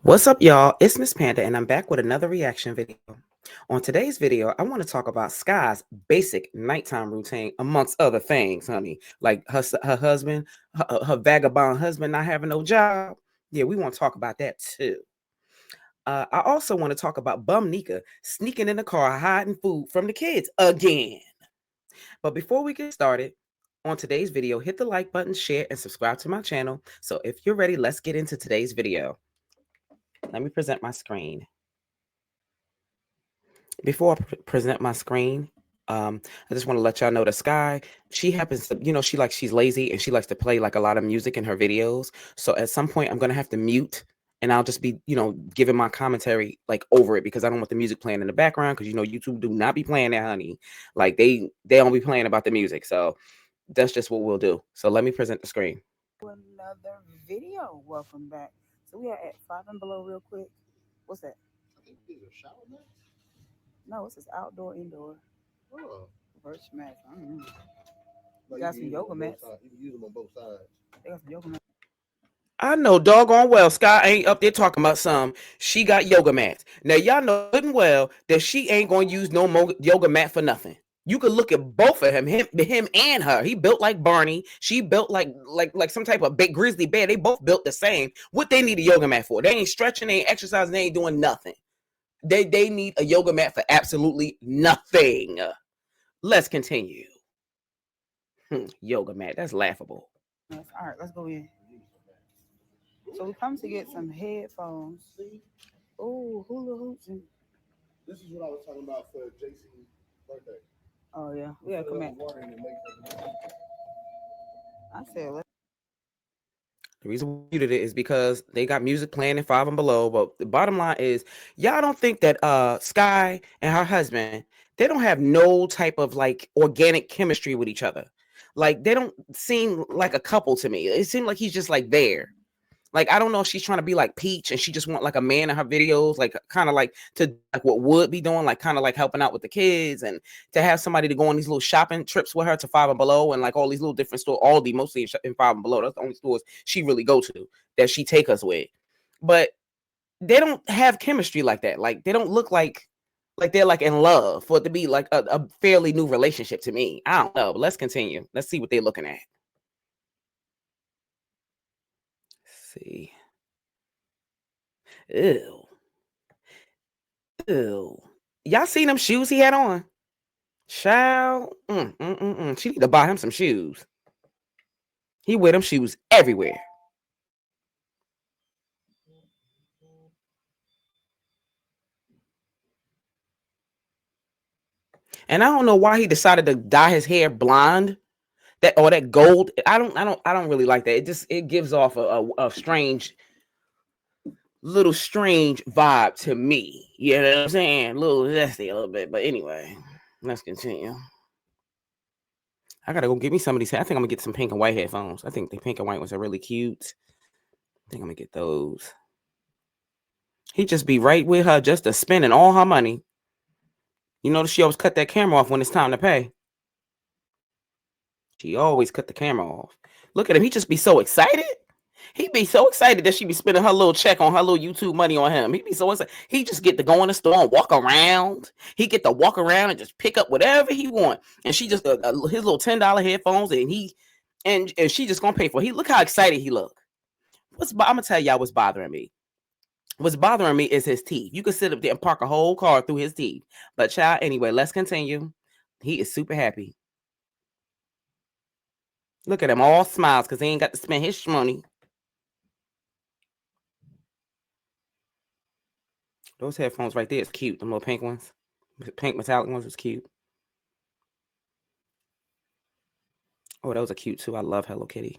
What's up, y'all? It's Miss Panda, and I'm back with another reaction video. On today's video, I want to talk about Skye's basic nighttime routine, amongst other things, honey. Like her husband, her vagabond husband not having no job. Yeah, we want to talk about that too. I also want to talk about bum Nika sneaking in the car, hiding food from the kids again. But before we get started, on today's video, hit the like button, share, and subscribe to my channel. So if you're ready, let's get into today's video. Let me present my screen. Before I present my screen, I just want to let y'all know that Skye, she happens to, she's lazy and she likes to play like a lot of music in her videos. So at some point, I'm gonna have to mute and I'll just be, giving my commentary like over it because I don't want the music playing in the background because YouTube do not be playing that, honey. Like they don't be playing about the music. So that's just what we'll do. So let me present the screen. Another video. Welcome back. So we are at Five and Below real quick. What's that? I think these are shower mats. No, it says outdoor, indoor. Oh, Birch mats. I don't know. like Got some yoga mats. You can use them on both sides. They got some yoga mats. I know doggone well Skye ain't up there talking about some. She got yoga mats. Now y'all know good and well that she ain't gonna use no more yoga mat for nothing. You could look at both of him and her. He built like Barney. She built like some type of big grizzly bear. They both built the same. What they need a yoga mat for? They ain't stretching, they ain't exercising, they ain't doing nothing. They need a yoga mat for absolutely nothing. Let's continue. Yoga mat. That's laughable. All right, let's go in. So we come to get some headphones. See, Oh, hula hoops and this is what I was talking about for JC's birthday. oh yeah, we gotta come back. Water and it makes it. I said let's The reason we muted it is because they got music playing in Five and Below. But the bottom line is, y'all don't think that Skye and her husband, they don't have no type of like organic chemistry with each other. Like they don't seem like a couple to me. It seems like he's just like there. Like I don't know if she's trying to be like Peach and she just want like a man in her videos, like kind of like to like what Wood be doing, like kind of like helping out with the kids and to have somebody to go on these little shopping trips with her to Five and Below and like all these little different stores, Aldi mostly in Five and Below. That's the only stores she really go to that she take us with. But they don't have chemistry like that. Like they don't look like they're like in love for it to be like a fairly new relationship to me. I don't know, but let's continue. Let's see what they're looking at. See. Ew. Ew. Y'all seen them shoes he had on? Child. She need to buy him some shoes. He wear them shoes everywhere. And I don't know why he decided to dye his hair blonde. That gold. I don't really like that. It gives off a strange strange vibe to me. You know what I'm saying? A little zesty a little bit. But anyway, let's continue. I gotta go get me some of these. I think I'm gonna get some pink and white headphones. I think the pink and white ones are really cute. I think I'm gonna get those. He just be right with her just to spending all her money. You notice she always cut that camera off when it's time to pay. She always cut the camera off. Look at him. He just be so excited. He'd be so excited that she be spending her little check on her little YouTube money on him. He'd be so excited. He just get to go in the store and walk around. He get to walk around and just pick up whatever he want. And she just his little $10 headphones and she just gonna pay for it. Look how excited he look. I'm gonna tell y'all what's bothering me. What's bothering me is his teeth. You could sit up there and park a whole car through his teeth. But child, anyway, let's continue. He is super happy. Look at him, all smiles because he ain't got to spend his money. Those headphones right there is cute. The little pink ones. The pink metallic ones is cute. Oh, those are cute too. I love Hello Kitty.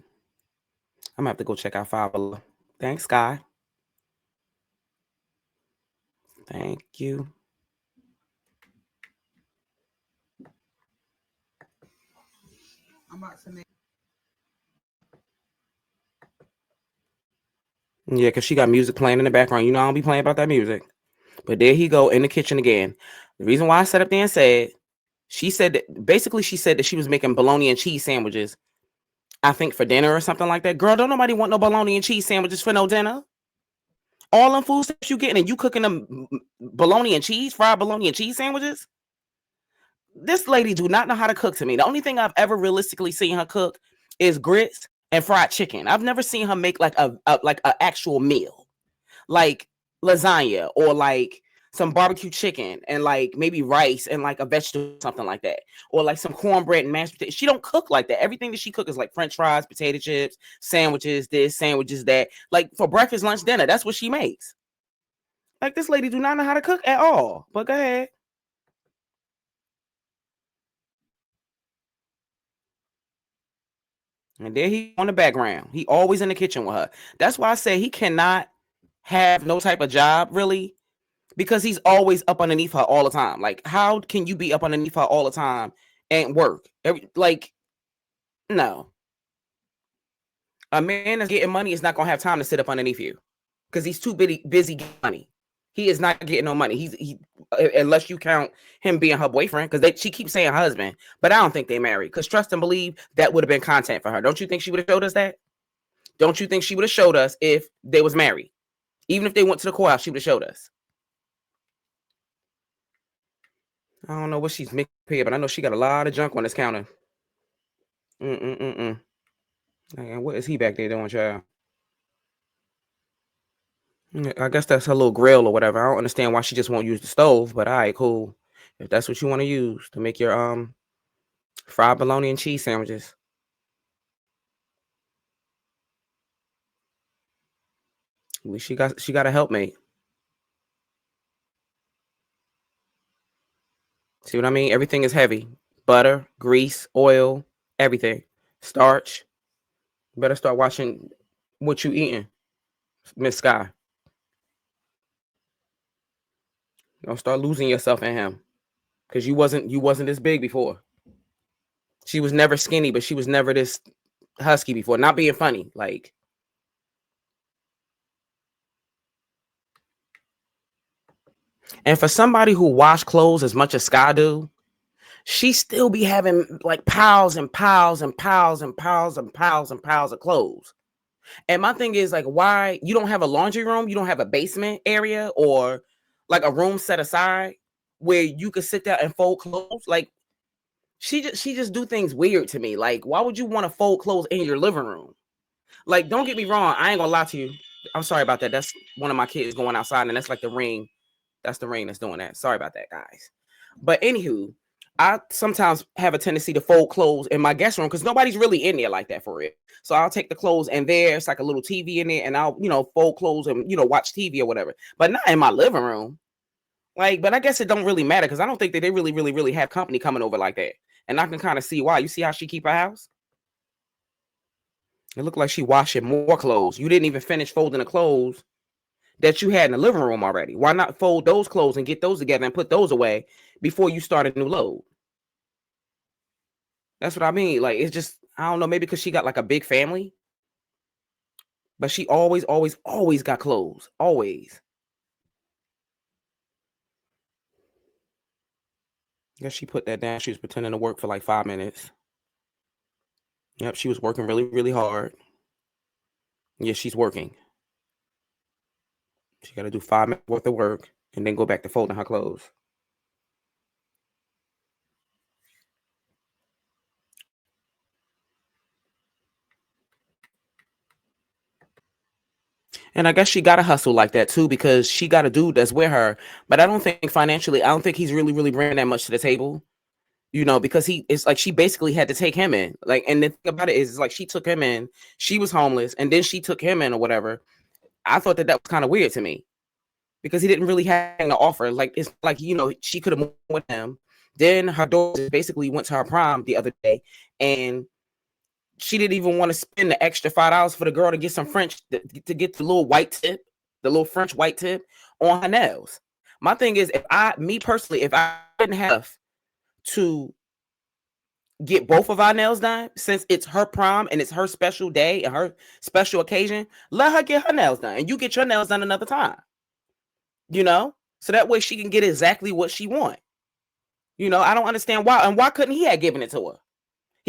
I'm gonna have to go check out Five Below. Thanks, Skye. Thank you. I'm about to make Yeah, because she got music playing in the background. You know I don't be playing about that music. But there he go in the kitchen again. The reason why I sat up there and said, she said that she was making bologna and cheese sandwiches. I think for dinner or something like that. Girl, don't nobody want no bologna and cheese sandwiches for no dinner. All them food stamps you getting and you cooking them bologna and cheese, fried bologna and cheese sandwiches. This lady do not know how to cook to me. The only thing I've ever realistically seen her cook is grits and fried chicken. I've never seen her make like a actual meal, like lasagna or like some barbecue chicken and like maybe rice and like a vegetable, something like that, or like some cornbread and mashed potatoes. She don't cook like that. Everything that she cook is like French fries, potato chips, sandwiches, this, sandwiches, that. Like for breakfast, lunch, dinner, that's what she makes. Like this lady do not know how to cook at all. But go ahead. And there he on the background. He always in the kitchen with her. That's why I say he cannot have no type of job really, because he's always up underneath her all the time. Like, how can you be up underneath her all the time and work? Like, no. A man that's getting money is not gonna have time to sit up underneath you because he's too busy getting money. He is not getting no money. He unless you count him being her boyfriend, because she keeps saying husband, but I don't think they married. Because trust and believe that would have been content for her. Don't you think she would have showed us that? Don't you think she would have showed us if they was married? Even if they went to the courthouse, she would have showed us. I don't know what she's mixed here, but I know she got a lot of junk on this counter. And what is he back there doing, child? I guess that's her little grill or whatever. I don't understand why she just won't use the stove, but all right, cool. If that's what you want to use to make your fried bologna and cheese sandwiches. At least she got a helpmate. See what I mean? Everything is heavy. Butter, grease, oil, everything. Starch. You better start watching what you eating, Miss Skye. Don't start losing yourself in him. Because you wasn't this big before. She was never skinny, but she was never this husky before. Not being funny. Like, and for somebody who wash clothes as much as Skye do, she still be having like piles and piles and piles and piles and piles and piles of clothes. And my thing is like, why you don't have a laundry room? You don't have a basement area or like a room set aside where you could sit there and fold clothes? Like, she just do things weird to me. Like, why would you want to fold clothes in your living room? Like, don't get me wrong. I ain't gonna lie to you. I'm sorry about that. That's one of my kids going outside, and that's like the ring. That's the ring that's doing that. Sorry about that, guys. But anywho, I sometimes have a tendency to fold clothes in my guest room because nobody's really in there like that for it. So I'll take the clothes and there's like a little TV in there, and I'll fold clothes and watch TV or whatever. But not in my living room. Like, but I guess it don't really matter because I don't think that they really have company coming over like that. And I can kind of see why. You see how she keep her house? It looked like she washing more clothes. You didn't even finish folding the clothes that you had in the living room already. Why not fold those clothes and get those together and put those away before you start a new load? That's what I mean. Like, it's just, I don't know, maybe because she got like a big family. But she always got clothes. Always. Guess she put that down. She was pretending to work for like 5 minutes. Yep, she was working really hard. Yeah, she's working. She got to do 5 minutes worth of work and then go back to folding her clothes. And I guess she got to hustle like that too, because she got a dude that's with her. But I don't think financially, I don't think he's really bringing that much to the table. Because it's like she basically had to take him in. Like, and the thing about it is like she took him in. She was homeless, and then she took him in or whatever. I thought that was kind of weird to me because he didn't really have anything to offer. Like, it's like she could have moved with him. Then her daughter basically went to her prom the other day, and she didn't even want to spend the extra $5 for the girl to get some French to get the little white tip, the little French white tip on her nails. My thing is, if I didn't have to get both of our nails done, since it's her prom and it's her special day and her special occasion, let her get her nails done and you get your nails done another time, so that way she can get exactly what she want. I don't understand why. And why couldn't he have given it to her?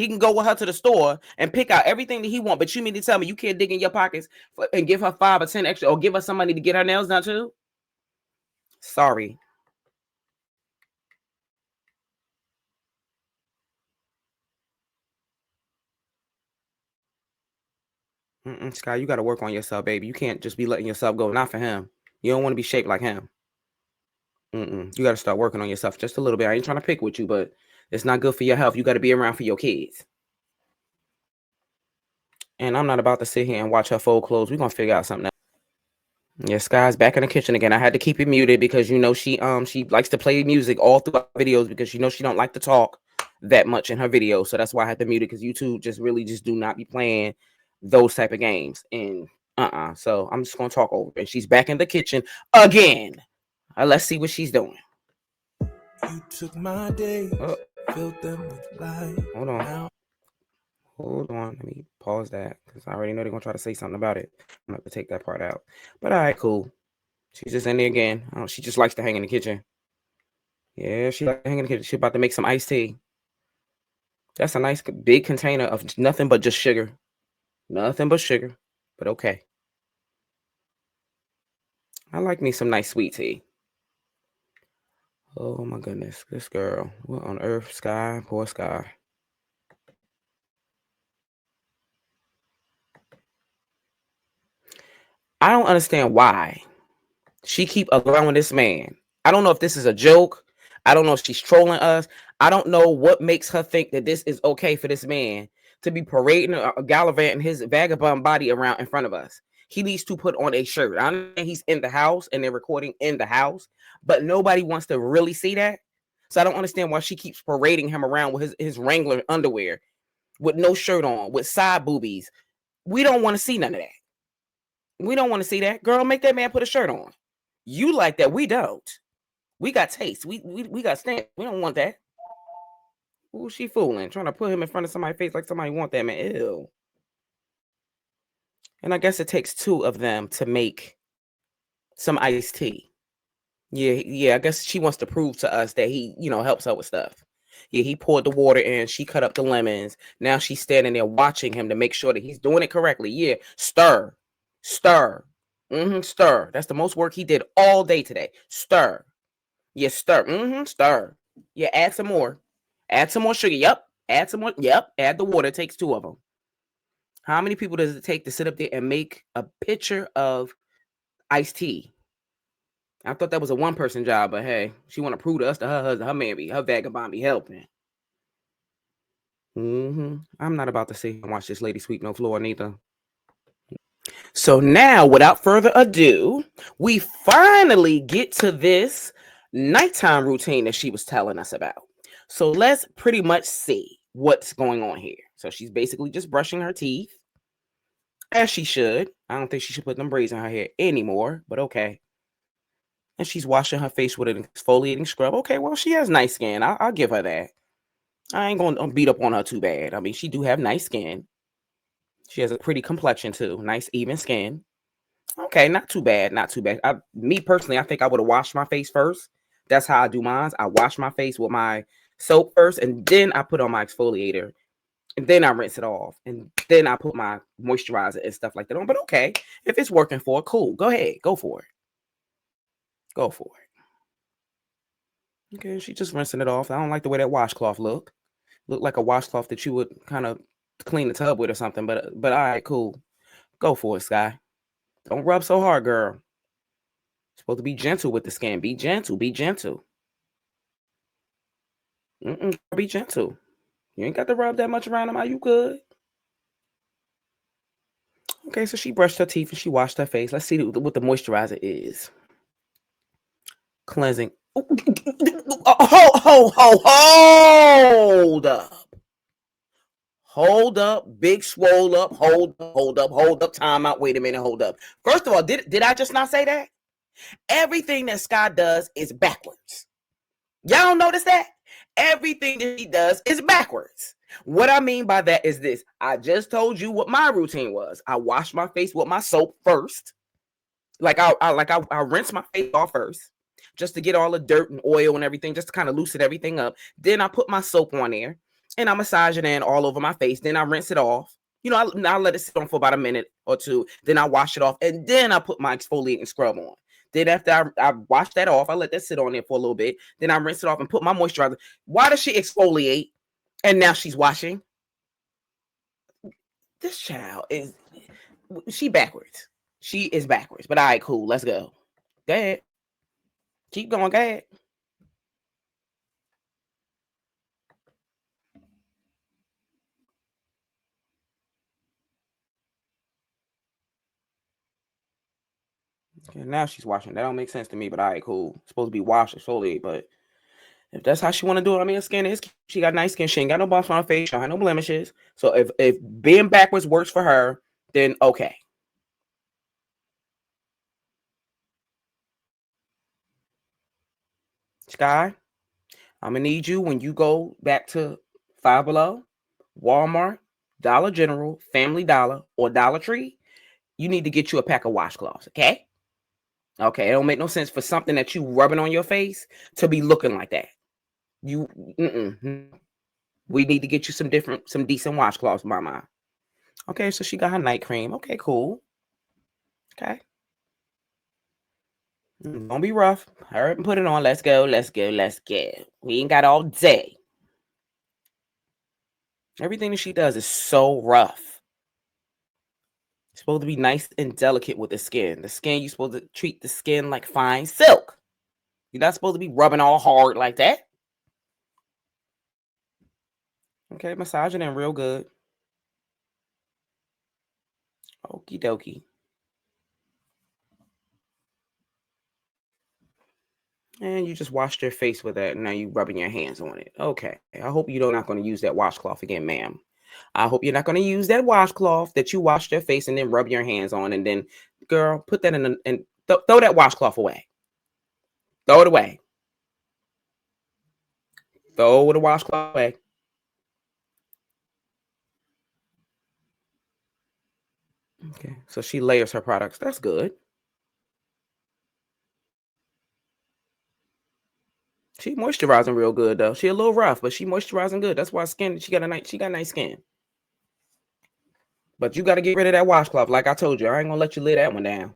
He can go with her to the store and pick out everything that he wants. But you mean to tell me you can't dig in your pockets and give her 5 or 10 extra, or give her some money to get her nails done too? Sorry. Skye, you got to work on yourself, baby. You can't just be letting yourself go. Not for him. You don't want to be shaped like him. You got to start working on yourself just a little bit. I ain't trying to pick with you, but it's not good for your health. You got to be around for your kids. And I'm not about to sit here and watch her fold clothes. We're going to figure out something else. Yeah, Skye's back in the kitchen again. I had to keep it muted because she likes to play music all throughout videos because she don't like to talk that much in her videos. So that's why I had to mute it, because YouTube just really just do not be playing those type of games. And so I'm just gonna talk over it. And she's back in the kitchen again. Let's see what she's doing. You took my days, filled them with light. Hold on. Let me pause that because I already know they're gonna try to say something about it. I'm gonna have to take that part out. But all right, cool. She's just in there again. She just likes to hang in the kitchen. Yeah, she likes to hang in the kitchen. She's about to make some iced tea. That's a nice big container of nothing but just sugar. Nothing but sugar. But okay. I like me some nice sweet tea. Oh my goodness. This girl. What on earth? Skye? Poor Skye. I don't understand why she keep allowing this man. I don't know if this is a joke. I don't know if she's trolling us. I don't know what makes her think that this is okay for this man to be parading or gallivanting his vagabond body around in front of us. He needs to put on a shirt. I understand he's in the house and they're recording in the house, but nobody wants to really see that. So I don't understand why she keeps parading him around with his Wrangler underwear, with no shirt on, with side boobies. We don't want to see none of that. We don't want to see that. Girl, make that man put a shirt on. You like that. We don't. We got taste. We got stand. We don't want that. Who's she fooling? Trying to put him in front of somebody's face like somebody want that man. Ew. And I guess it takes 2 of them to make some iced tea. Yeah. I guess she wants to prove to us that he, helps her with stuff. Yeah, he poured the water in. She cut up the lemons. Now she's standing there watching him to make sure that he's doing it correctly. Yeah, stir. Stir. Stir. That's the most work he did all day today. Stir. Yeah, stir. Stir. Yeah, add some more. Add some more sugar. Yep. Add some more. Yep. Add the water. It takes 2 of them. How many people does it take to sit up there and make a pitcher of iced tea? I thought that was a one-person job, but hey, she want to prove to us that her husband, her man, her vagabond be helping. I'm not about to sit here and watch this lady sweep no floor neither. So now, without further ado, we finally get to this nighttime routine that she was telling us about. So let's pretty much see what's going on here. So she's basically just brushing her teeth, as she should. I don't think she should put them braids in her hair anymore, but okay. And she's washing her face with an exfoliating scrub. Okay, well, she has nice skin. I'll give her that. I ain't going to beat up on her too bad. I mean, she do have nice skin. She has a pretty complexion too. Nice, even skin. Okay, not too bad. Not too bad. Me personally, I think I would have washed my face first. That's how I do mine. I wash my face with my soap first, and then I put on my exfoliator, and then I rinse it off, and then I put my moisturizer and stuff like that on. But okay, if it's working for her, cool. Go ahead. Go for it. Go for it. Okay, she's just rinsing it off. I don't like the way that washcloth look. Look like a washcloth that you would kind of clean the tub with or something. But all right, cool. Go for it, Skye. Don't rub so hard, girl. You're supposed to be gentle with the skin. Be gentle. Be gentle. Be gentle. You ain't got to rub that much around them. Are you good? Okay, so she brushed her teeth and she washed her face. Let's see what the moisturizer is. Cleansing. Hold up. Hold up. Big swole up. Hold up. Time out. Wait a minute. Hold up. First of all, did I just not say that? Everything that Skye does is backwards. Y'all don't notice that? Everything that she does is backwards. What I mean by that is this. I just told you what my routine was. I wash my face with my soap first. I rinse my face off first, just to get all the dirt and oil and everything, just to kind of loosen everything up. Then I put my soap on there. and I massage it in all over my face. Then I rinse it off. You know, I let it sit on for about a minute or two. Then I wash it off, and then I put my exfoliating scrub on. Then after I wash that off, I let that sit on there for a little bit. Then I rinse it off and put my moisturizer. Why does she exfoliate? And now she's washing. This child she backwards. She is backwards. But all right, cool. Let's go. Go ahead. Keep going. Go ahead. Okay, now she's washing. That don't make sense to me, but all right, cool. It's supposed to be washed exfoliate, but if that's how she want to do it, I mean, her skin is, she got nice skin. She ain't got no bumps on her face. She don't have no blemishes. So if being backwards works for her, then okay. Skye, I'm gonna need you when you go back to Five Below, Walmart, Dollar General, Family Dollar, or Dollar Tree. You need to get you a pack of washcloths, okay? Okay, it don't make no sense for something that you rubbing on your face to be looking like that. We need to get you some decent washcloths, mama. Okay, so she got her night cream. Okay, cool. Okay. Don't be rough. Hurry up and put it on. Let's go. Let's go. Let's go. We ain't got all day. Everything that she does is so rough. It's supposed to be nice and delicate with the skin. The skin, you're supposed to treat the skin like fine silk. You're not supposed to be rubbing all hard like that. Okay, massaging in real good. Okie dokie. And you just washed your face with that. And now you rubbing your hands on it. Okay. I hope you're not going to use that washcloth again, ma'am. I hope you're not going to use that washcloth that you washed your face and then rub your hands on. And then, girl, put that in and throw that washcloth away. Throw it away. Throw the washcloth away. Okay. So she layers her products. That's good. She moisturizing real good though. She a little rough, but she moisturizing good. That's why she got nice skin. But you got to get rid of that washcloth. Like I told you, I ain't gonna let you lay that one down.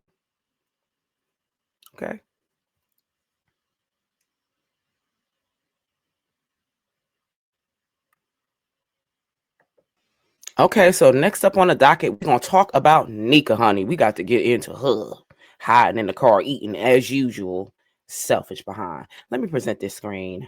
Okay. Okay, so next up on the docket, we're gonna talk about Nika, honey. We got to get into her hiding in the car, eating as usual, selfish behind. Let me present this screen.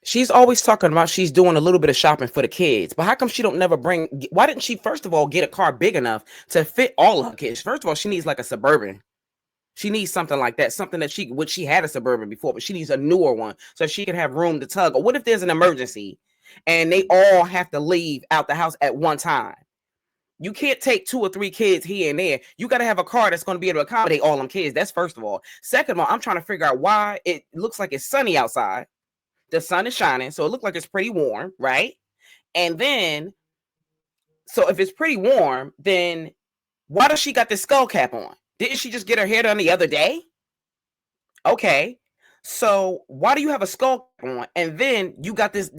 She's always talking about she's doing a little bit of shopping for the kids, but how come she don't never why didn't she first of all get a car big enough to fit all of her kids? First of all, she needs like a Suburban. She needs something like that, something that she had a Suburban before, but she needs a newer one so she can have room to tug. Or what if there's an emergency and they all have to leave out the house at one time? You can't take 2 or 3 kids here and there. You got to have a car that's going to be able to accommodate all them kids. That's first of all. Second of all, I'm trying to figure out why it looks like it's sunny outside. The sun is shining, so it looks like it's pretty warm, right? And then, so if it's pretty warm, then why does she got this skull cap on? Didn't she just get her hair done the other day? Okay, so why do you have a skull cap on? And then you got this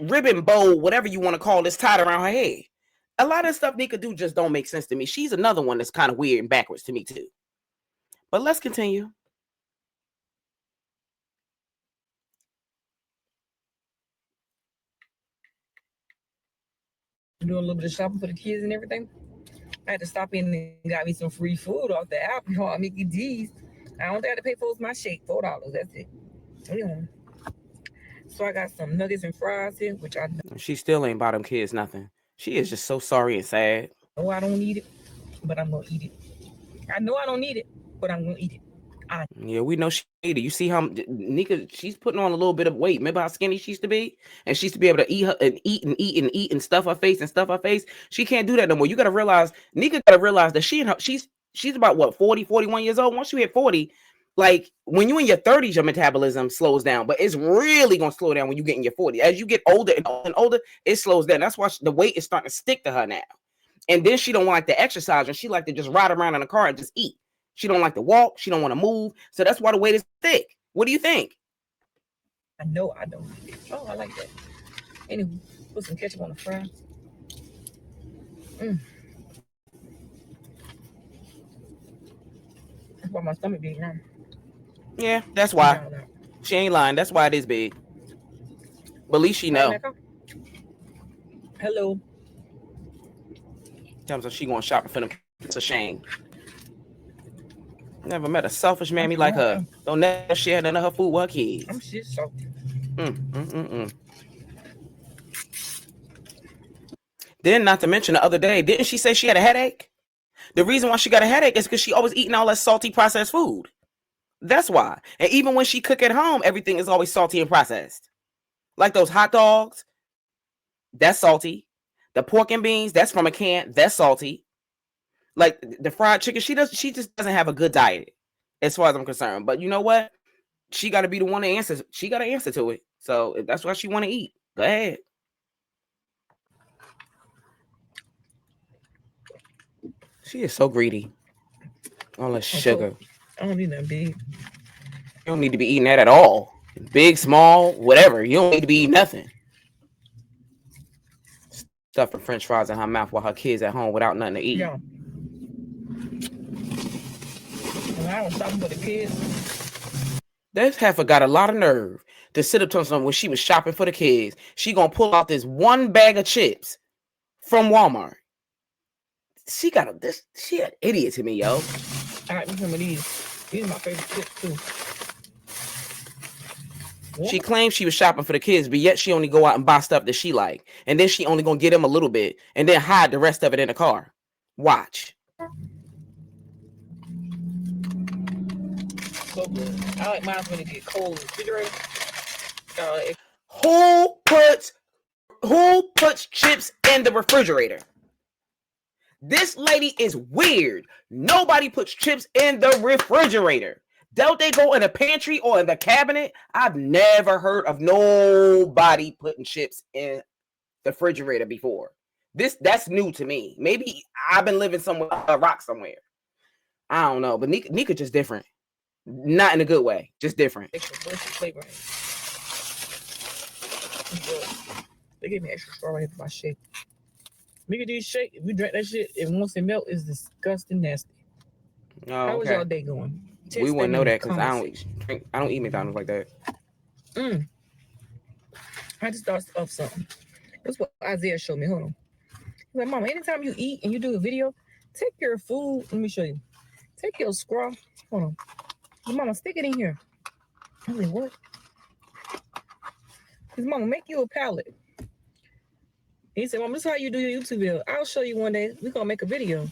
ribbon bow, whatever you want to call this, tied around her head. A lot of stuff Nika do just don't make sense to me. She's another one that's kind of weird and backwards to me too. But let's continue. Doing a little bit of shopping for the kids and everything. I had to stop in and got me some free food off the app called Mickey D's. I don't have to pay for my shake, $4. That's it. Yeah. So I got some nuggets and fries here, which I know. She still ain't bought them kids nothing. She is just so sorry and sad. Oh, I don't need it, but I'm gonna eat it. I know I don't need it, but I'm gonna eat it. Yeah, we know she ate it. You see how Nika, she's putting on a little bit of weight. Remember how skinny she used to be? And she used to be able to eat and stuff her face. She can't do that no more. You gotta realize, Nika gotta realize that she's about what, 40, 41 years old. Once you hit 40, like when you're in your 30s, your metabolism slows down, but it's really gonna slow down when you get in your 40s. As you get older and older, it slows down. That's why the weight is starting to stick to her now. And then she don't like to exercise, and she like to just ride around in the car and just eat. She don't like to walk. She don't want to move. So that's why the weight is thick. What do you think? I know I don't. Oh, I like that. Anyway, put some ketchup on the fries. That's why my stomach big now. Yeah, that's why. She ain't lying. That's why it is big. But at least she know. Hello. Tells her she going shopping for them. It's a shame. Never met a selfish mammy like her. Don't never share none of her food with her kids. I'm shit salty. Then, not to mention the other day, didn't she say she had a headache? The reason why she got a headache is because she always eating all that salty processed food. That's why. And even when she cook at home, everything is always salty and processed. Like those hot dogs, that's salty. The pork and beans, that's from a can, that's salty. Like the fried chicken, she just doesn't have a good diet, as far as I'm concerned. But you know what? She got to be the one to answer. She got to answer to it. So if that's what she want to eat, go ahead. She is so greedy. All that sugar. I don't need that big. You don't need to be eating that at all. Big, small, whatever. You don't need to be eating nothing. Stuffing French fries in her mouth while her kids at home without nothing to eat. Yeah. And I was shopping for the kids. This heifer got a lot of nerve to sit up to something when she was shopping for the kids. She gonna pull out this one bag of chips from Walmart. She an idiot to me, yo. I got some of these. These are my favorite chips too. What? She claims she was shopping for the kids, but yet she only go out and buy stuff that she like. And then she only gonna get them a little bit and then hide the rest of it in the car. Watch. So good. I like mine when it get cold in the refrigerator. Who puts chips in the refrigerator? This lady is weird. Nobody puts chips in the refrigerator. Don't they go in the pantry or in the cabinet? I've never heard of nobody putting chips in the refrigerator before. That's new to me. Maybe I've been living somewhere, a rock somewhere. I don't know, but Nika just different. Not in a good way, just different. They gave me extra straw right here for my shake. Make these shake. If you drink that shit, and once it melt, it's disgusting nasty. Oh, How was okay. y'all day going? We wouldn't know that because I don't eat McDonald's like that. I just thought of something. That's what Isaiah showed me. Hold on. He's like, Mama, anytime you eat and you do a video, take your food. Let me show you. Take your straw. Hold on. His mama, stick it in here. I was like, what? His mama, make you a palette. He said, Mom, this is how you do your YouTube video. I'll show you one day. We're going to make a video.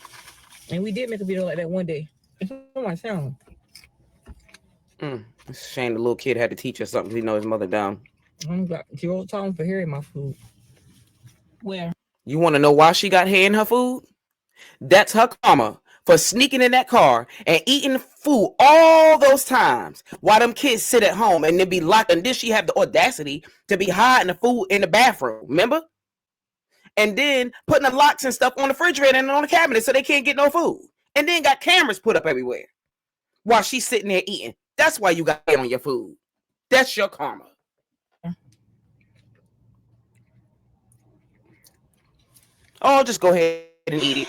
And we did make a video like that one day. It's on my channel. It's a shame the little kid had to teach us something. He know his mother dumb. I'm got your time for hearing my food. Where? You want to know why she got hair in her food? That's her karma for sneaking in that car and eating food all those times while them kids sit at home and then be locked. And then she have the audacity to be hiding the food in the bathroom. Remember? And then putting the locks and stuff on the refrigerator and on the cabinet so they can't get no food. And then got cameras put up everywhere while she's sitting there eating. That's why you got hair on your food. That's your karma. Oh, just go ahead and eat it.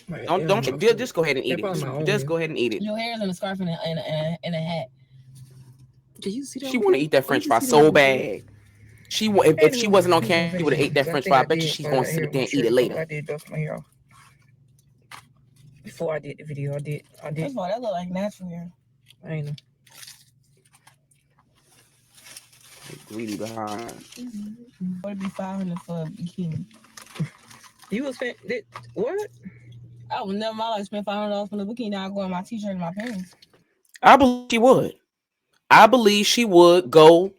Right, Don't you just go ahead and eat it. Just go ahead and eat it. Your hair is in a scarf and a hat. Did you see that? She want to eat that French fry so bad. If she wasn't on camera, she would have ate that French fry. I bet you she's gonna sit there and eat it later. I did dust my hair off. Before I did the video, I did. First of all, that look like natural hair. I know. Greedy behind. Would it be $500 for a bikini? You would spend what? I would never in my life spend $500 for a bikini. I'll go in my t-shirt and my pants. I believe she would. I believe she would go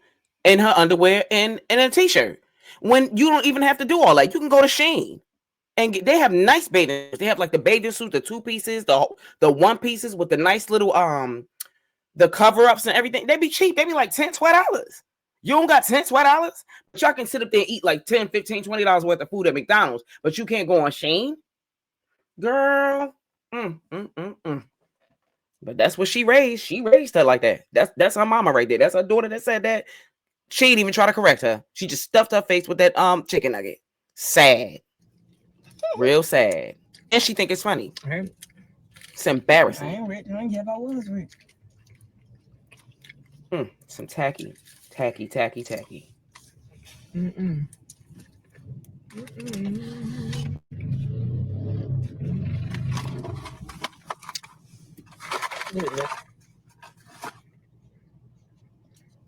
in her underwear and a t-shirt. When you don't even have to do all that. You can go to Shein. And they have nice bathing suits. They have like the bathing suits, the 2 pieces, the 1 pieces with the nice little the cover-ups and everything. They be cheap. They be like $10, $12. You don't got $10, $12, but y'all can sit up there and eat like $10, $15, $20 worth of food at McDonald's, but you can't go on Shein. Girl. But that's what she raised. She raised her like that. That's her mama right there. That's her daughter that said that. She didn't even try to correct her. She just stuffed her face with that chicken nugget. Sad. Real sad. And she think it's funny. Right. It's embarrassing. I ain't rich. I ain't care if I was rich. Some tacky. Mm-mm.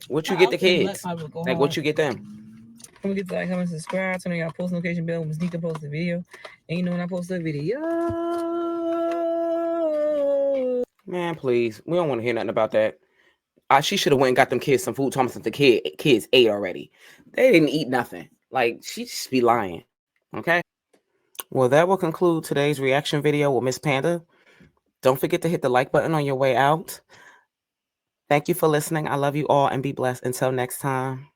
What you get the kids? Like what you get them? I'm gonna get to like, comment, subscribe, turn on your post notification bell when Nika posts a video. And you know when I post a video. Man, please. We don't want to hear nothing about that. She should have went and got them kids some food. Thomas, the kids ate already. They didn't eat nothing. Like, she just be lying. Okay? Well, that will conclude today's reaction video with Miss Panda. Don't forget to hit the like button on your way out. Thank you for listening. I love you all and be blessed. Until next time.